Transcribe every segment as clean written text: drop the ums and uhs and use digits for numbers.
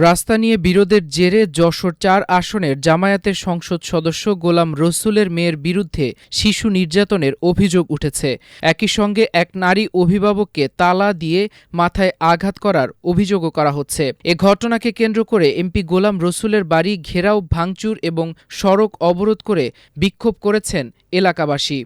রাস্তা নিয়ে বিরোধের জেরে যশোর ৪ আসনের জামায়াতের সংসদ সদস্য গোলাম রসুলের মেয়ের বিরুদ্ধে শিশু নির্যাতনের অভিযোগ উঠেছে। একই সঙ্গে এক নারী অভিভাবককে তালা দিয়ে মাথায় আঘাত করার অভিযোগও করা হচ্ছে। এ ঘটনাকে কেন্দ্র করে এমপি গোলাম রসুলের বাড়ি ঘেরাও ভাঙচুর এবং সড়ক অবরোধ করে বিক্ষোভ করেছেন এলাকাবাসী।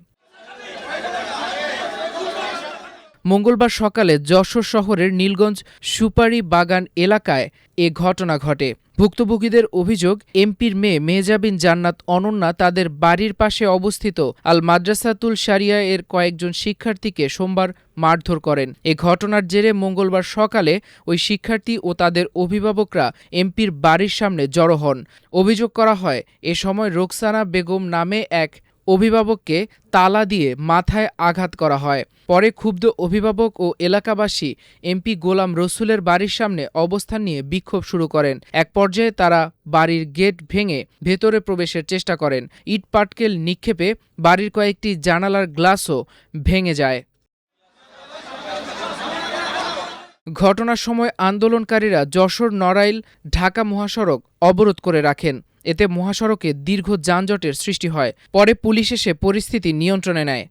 মঙ্গলবার সকালে যশোর শহরের নীলগঞ্জ সুপারি বাগান এলাকায় এ ঘটনা ঘটে। ভুক্তভোগীদের অভিযোগ, এমপির মেয়ে মেহজাবিন জান্নাত অনন্যা তাদের বাড়ির পাশে অবস্থিত আল মাদ্রাসাতুল শারিয়া এর কয়েকজন শিক্ষার্থীকে সোমবার মারধর করেন। এ ঘটনার জেরে মঙ্গলবার সকালে ওই শিক্ষার্থী ও তাদের অভিভাবকরা এমপির বাড়ির সামনে জড়ো হন। অভিযোগ করা হয়, এ সময় রোকসানা বেগম নামে এক অভিভাবককে তালা দিয়ে মাথায় আঘাত করা হয়। পরে ক্ষুব্ধ অভিভাবক ও এলাকাবাসী এমপি গোলাম রসুলের বাড়ির সামনে অবস্থান নিয়ে বিক্ষোভ শুরু করেন। এক পর্যায়ে তারা বাড়ির গেট ভেঙে ভেতরে প্রবেশের চেষ্টা করেন। ইট পাটকেল নিক্ষেপে বাড়ির কয়েকটি জানালার গ্লাসও ভেঙে যায়। ঘটনার সময় আন্দোলনকারীরা যশোর নড়াইল ঢাকা মহাসড়ক অবরোধ করে রাখেন। এতে মহাসড়কে দীর্ঘ যানজটের সৃষ্টি হয়। পরে পুলিশ এসে পরিস্থিতি নিয়ন্ত্রণে নেয়।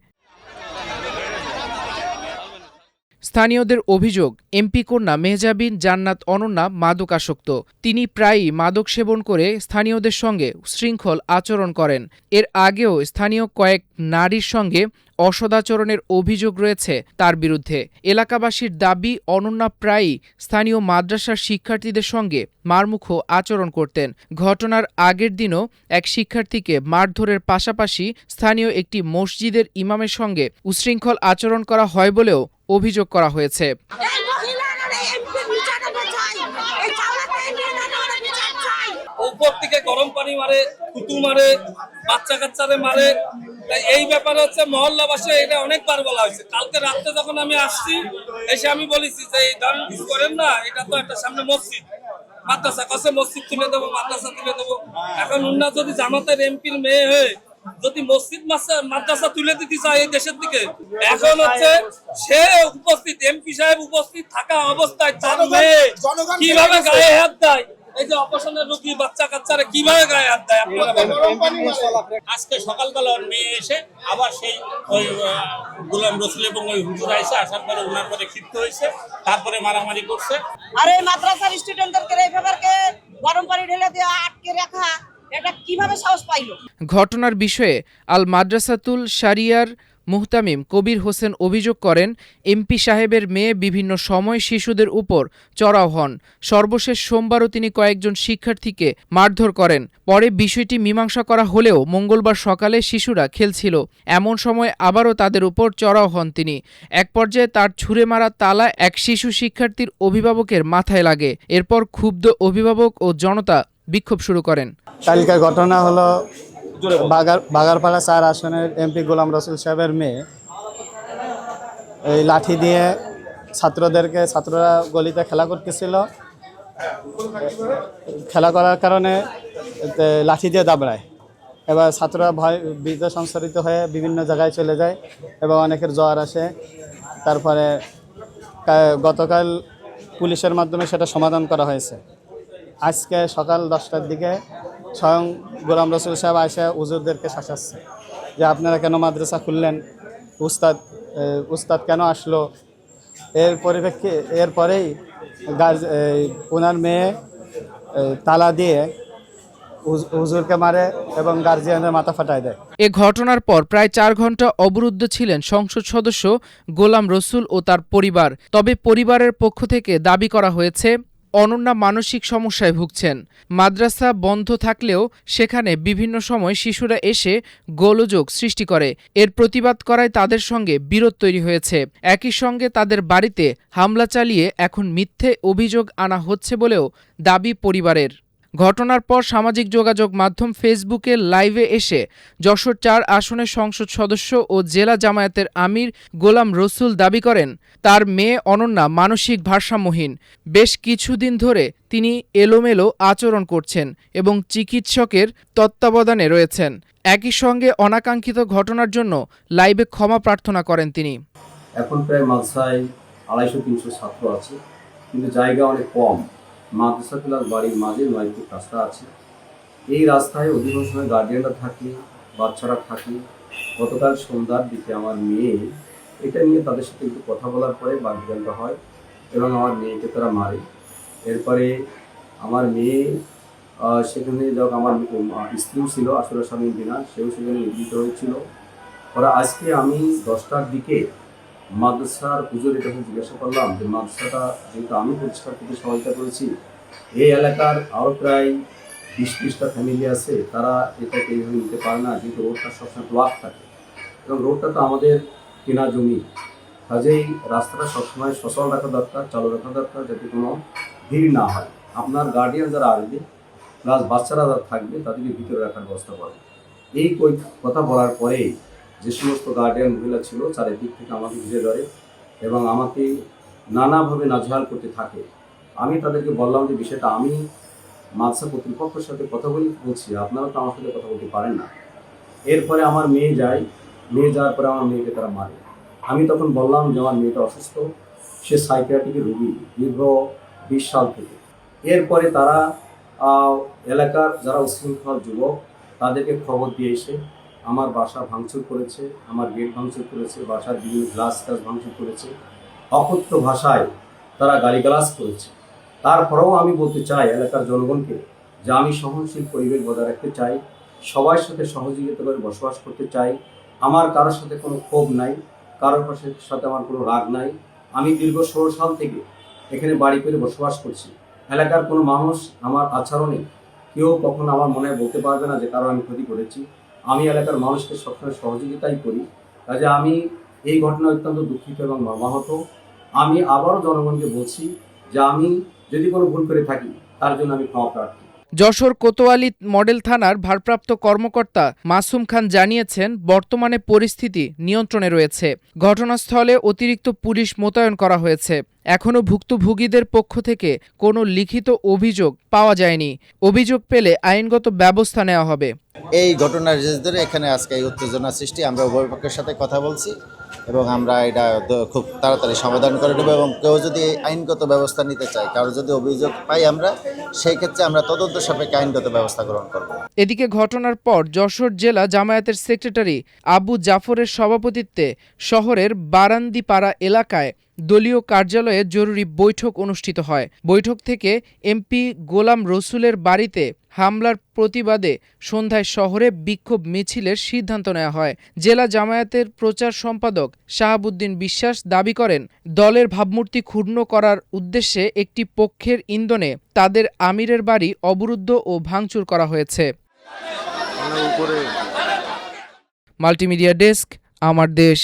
স্থানীয়দের অভিযোগ, এমপি কন্যা মেহজাবিন জান্নাত অনন্যা মাদকাসক্ত। তিনি প্রায়ই মাদক সেবন করে স্থানীয়দের সঙ্গে উচ্ছৃঙ্খল আচরণ করেন। এর আগেও স্থানীয় কয়েক নারীর সঙ্গে অসদাচরণের অভিযোগ রয়েছে তার বিরুদ্ধে। এলাকাবাসীর দাবি, অনন্যা প্রায়ই স্থানীয় মাদ্রাসার শিক্ষার্থীদের সঙ্গে মারমুখো আচরণ করতেন। ঘটনার আগের দিনও এক শিক্ষার্থীকে মারধরের পাশাপাশি স্থানীয় একটি মসজিদের ইমামের সঙ্গে উচ্ছৃঙ্খল আচরণ করা হয় বলেও অভিযোগ করা হয়েছে। উপর থেকে গরম পানি মারে, থুতু মারে, বাচ্চা কাচ্চারে মারে। এই ব্যাপারে হচ্ছে মহল্লাবাসী এটা অনেকবার বলা হয়েছে। কালকে রাত্রে যখন আমি আসছি, এসে আমি বলেছি যে এই ধরনের কিছু করেন না, এটা তো একটা সামনে মসজিদ, মাদ্রাসা, কাছে মসজিদ তুলে দেবো, মাদ্রাসা তুলে দেবো। এখন উন্না যদি জামাতের এমপির মেয়ে হয়ে যদি মসজিদ মাদ্রাসা তুলে দিতে চায় এই দেশের দিকে, এখন হচ্ছে সে উপস্থিত, এমপি সাহেব উপস্থিত থাকা অবস্থায় তার মেয়ে কিভাবে গায়ে হাত দেয়, এই যে অপারেশনের রোগী বাচ্চা কাচ্চারা কিভাবে গায়ে হাত দেয় আপনারা বলেন। আজকে সকালবেলা ওর মেয়ে এসে আবার সেই ওই গোলাম রসুল এবং ওই হুজুর আইসা আসার পরে ওনার পরে ক্ষিপ্ত হয়েছে, তারপরে মারামারি করছে। আর এই মাদ্রাসার স্টুডেন্টদেরকে এইভাবে গরম পানি ঢেলে দিয়ে আটকে রাখা, এটা কিভাবে সাহস পাইল? ঘটনার বিষয়ে আল মাদ্রাসাতুল শারিয়ার মুহতামিম কবির হোসেন অভিযোগ করেন, এমপি সাহেবের মেয়ে বিভিন্ন সময় শিশুদের উপর চড়াও হন। সর্বশেষ সোমবারও তিনি কয়েকজন শিক্ষার্থীকে মারধর করেন। পরে বিষয়টি মীমাংসা করা হলেও মঙ্গলবার সকালে শিশুরা খেলছিল, এমন সময় আবারও তাদের উপর চড়াও হন তিনি। এক পর্যায়ে তার ছুঁড়ে মারা তালা এক শিশু শিক্ষার্থীর অভিভাবকের মাথায় লাগে। এরপর ক্ষুব্ধ অভিভাবক ও জনতা বিক্ষোভ শুরু করেন। কালকের ঘটনা হলো বাগারপাড়া ৪ আসনের এমপি গোলাম রসুল সাহেবের মেয়ে এই লাঠি দিয়ে ছাত্ররা গলিতে খেলা করতেছিল। খেলা করার কারণে লাঠি দিয়ে দাবড়ায়। এবার ছাত্ররা ভয় ভীত সংসারিত হয়ে বিভিন্ন জায়গায় চলে যায় এবং অনেকের জ্বর আসে। তারপরে গতকাল পুলিশের মাধ্যমে সেটা সমাধান করা হয়েছে। আজকে সকাল 10টার দিকে স্বয়ং গোলাম রসুল সাহেব আয়সা হুজুরদেরকে শাসাচ্ছে যে আপনারা কেন মাদ্রাসা খুললেন, উস্তাদ কেন আসলো। এরপরেই ওনার মেয়ে তালা দিয়ে হুজুরকে মারে এবং গার্জিয়ানের মাথা ফাটায় দেয়। এ ঘটনার পর প্রায় 4 ঘণ্টা অবরুদ্ধ ছিলেন সংসদ সদস্য গোলাম রসুল ও তার পরিবার। তবে পরিবারের পক্ষ থেকে দাবি করা হয়েছে, অনন্যা মানসিক সমস্যায় ভুগছেন। মাদ্রাসা বন্ধ থাকলেও সেখানে বিভিন্ন সময় শিশুরা এসে গোলযোগ সৃষ্টি করে। এর প্রতিবাদ করায় তাদের সঙ্গে বিরোধ তৈরি হয়েছে। একই সঙ্গে তাদের বাড়িতে হামলা চালিয়ে এখন মিথ্যে অভিযোগ আনা হচ্ছে বলেও দাবি পরিবারের। ঘটনার পর সামাজিক যোগাযোগ মাধ্যম ফেসবুকে লাইভে এসে যশোর ৪ আসনের সংসদ সদস্য ও জেলা জামায়াতের আমির গোলাম রসুল দাবি করেন, তার মেয়ে অনন্যা মানসিক ভারসাম্যহীন। বেশ কিছুদিন ধরে তিনি এলোমেলো আচরণ করছেন এবং চিকিৎসকের তত্ত্বাবধানে রয়েছেন। একই সঙ্গে অনাকাঙ্ক্ষিত ঘটনার জন্য লাইভে ক্ষমা প্রার্থনা করেন তিনি। এখন প্রায় মাদ্রাসায় 250-300 ছাত্র আছে, কিন্তু জায়গা অনেক কম। মাদ্রাসা ক্লাস বাড়ির মাঝে 9 ফুট রাস্তা আছে। এই রাস্তায় অধিকাংশ সময় গার্ডিয়ানরা থাকে, বাচ্চারা থাকে। গতকাল সন্ধ্যার দিকে আমার মেয়ে এটা নিয়ে তাদের সাথে একটু কথা বলার পরে বাকবিতণ্ডা হয় এবং আমার মেয়েকে তারা মারে। এরপরে আমার মেয়ে সেখানে যখন আমার স্ত্রীও ছিল, আসলে স্বামী বিনা, সেও সেখানে নিবৃত্ত হয়েছিল। পরে আজকে আমি 10টার দিকে মাদ্রাসার পুজোর কাছে জিজ্ঞাসা করলাম যে মাদ্রাসাটা যেহেতু আমি পরিষ্কার করতে সহায়তা করেছি, এই এলাকার আরও প্রায় 20-30টা ফ্যামিলি আছে, তারা এটাকে এইভাবে নিতে পারে না, যেহেতু রোডটা সবসময় ব্লক থাকে এবং রোডটা তো আমাদের কেনা জমি। কাজেই রাস্তাটা সবসময় সচল রাখা দরকার, চালু রাখা দরকার, যাতে কোনো ভিড় না হয়। আপনার গার্ডিয়ান যারা আসবে প্লাস বাচ্চারা যারা থাকবে তাদেরকে ভিতরে রাখার ব্যবস্থা করে। এই কথা বলার পরে যে সমস্ত গার্ডিয়ান মহিলা ছিল চারিদিক থেকে আমাকে ঘিরে ধরে এবং আমাকে নানাভাবে নাজেহাল করতে থাকে। আমি তাদেরকে বললাম যে বিষয়টা আমি মাদ্রাসা কর্তৃপক্ষের সাথে কথা বলছি, আপনারা তো আমার সাথে কথা বলতে পারেন না। এরপরে আমার মেয়ে যায়, মেয়ে যাওয়ার পরে আমার মেয়েকে তারা মারে। আমি তখন বললাম যে আমার মেয়েটা অসুস্থ, সে সাইকিয়াট্রিকের রোগী দীর্ঘ 20 সাল থেকে। এরপরে তারা এলাকার যারা উশৃঙ্খল যুবক তাদেরকে খবর দিয়ে এসে আমার বাসা ভাঙচুর করেছে, আমার গেট ভাঙচুর করেছে, বাসার বিভিন্ন গ্লাস ভাঙচুর করেছে, অকথ্য ভাষায় তারা গালিগালাজ করেছে। তারপরেও আমি বলতে চাই এলাকার জনগণকে যে আমি সহনশীল পরিবেশ বজায় রাখতে চাই, সবার সাথে সহযোগিতা করে বসবাস করতে চাই। আমার কারোর সাথে কোনো ক্ষোভ নাই, কারোর সাথে আমার কোনো রাগ নাই। আমি দীর্ঘ 16 সাল থেকে এখানে বাড়ি করে বসবাস করছি। এলাকার কোনো মানুষ আমার আচরণে কেউ কখনো আমার মনে বলতে পারবে না যে কারো আমি ক্ষতি করেছি। আমি এলাকার মানুষকে সবসময় সহযোগিতাই করি। কাজে আমি এই ঘটনা অত্যন্ত দুঃখিত এবং মর্মাহত। আমি আবারও জনগণকে বলছি যে আমি যদি কোনো ভুল করে থাকি তার জন্য আমি ক্ষমা প্রার্থী। যশোর কোতোয়ালি মডেল থানার ভারপ্রাপ্ত কর্মকর্তা মাসুম খান জানিয়েছেন, বর্তমানে পরিস্থিতি নিয়ন্ত্রণে রয়েছে। ঘটনাস্থলে অতিরিক্ত পুলিশ মোতায়েন করা হয়েছে। এখনও ভুক্তভোগীদের পক্ষ থেকে কোনো লিখিত অভিযোগ পাওয়া যায়নি। অভিযোগ পেলে আইনগত ব্যবস্থা নেওয়া হবে। এই ঘটনার জের ধরে এখানে আজকে এই উত্তেজনা সৃষ্টি, আমরা উভয় পক্ষের সাথে কথা বলছি এবং আমরা এটা খুব তাড়াতাড়ি সমাধান করে নেব এবং কেউ যদি আইনগত ব্যবস্থা নিতে চায়, কারো যদি অভিযোগ পাই আমরা, সেই ক্ষেত্রে আমরা তদন্ত সাপেক্ষে আইনগত ব্যবস্থা গ্রহণ করব। এদিকে ঘটনার পর যশোর জেলা জামায়াতের সেক্রেটারি আবু জাফরের সভাপতিত্বে শহরের বারান্দিপাড়া এলাকায় দলীয় কার্যালয়ে জরুরি বৈঠক অনুষ্ঠিত হয়। বৈঠক থেকে এমপি গোলাম রসুলের বাড়িতে হামলার প্রতিবাদে সন্ধ্যায় শহরে বিক্ষোভ মিছিলের সিদ্ধান্ত নেওয়া হয়। জেলা জামায়াতের প্রচার সম্পাদক শাহাবুদ্দিন বিশ্বাস দাবি করেন, দলের ভাবমূর্তি ক্ষুণ্ণ করার উদ্দেশ্যে একটি পক্ষের ইন্ধনে তাদের আমিরের বাড়ি অবরুদ্ধ ও ভাঙচুর করা হয়েছে। মাল্টিমিডিয়া ডেস্ক, আমার দেশ।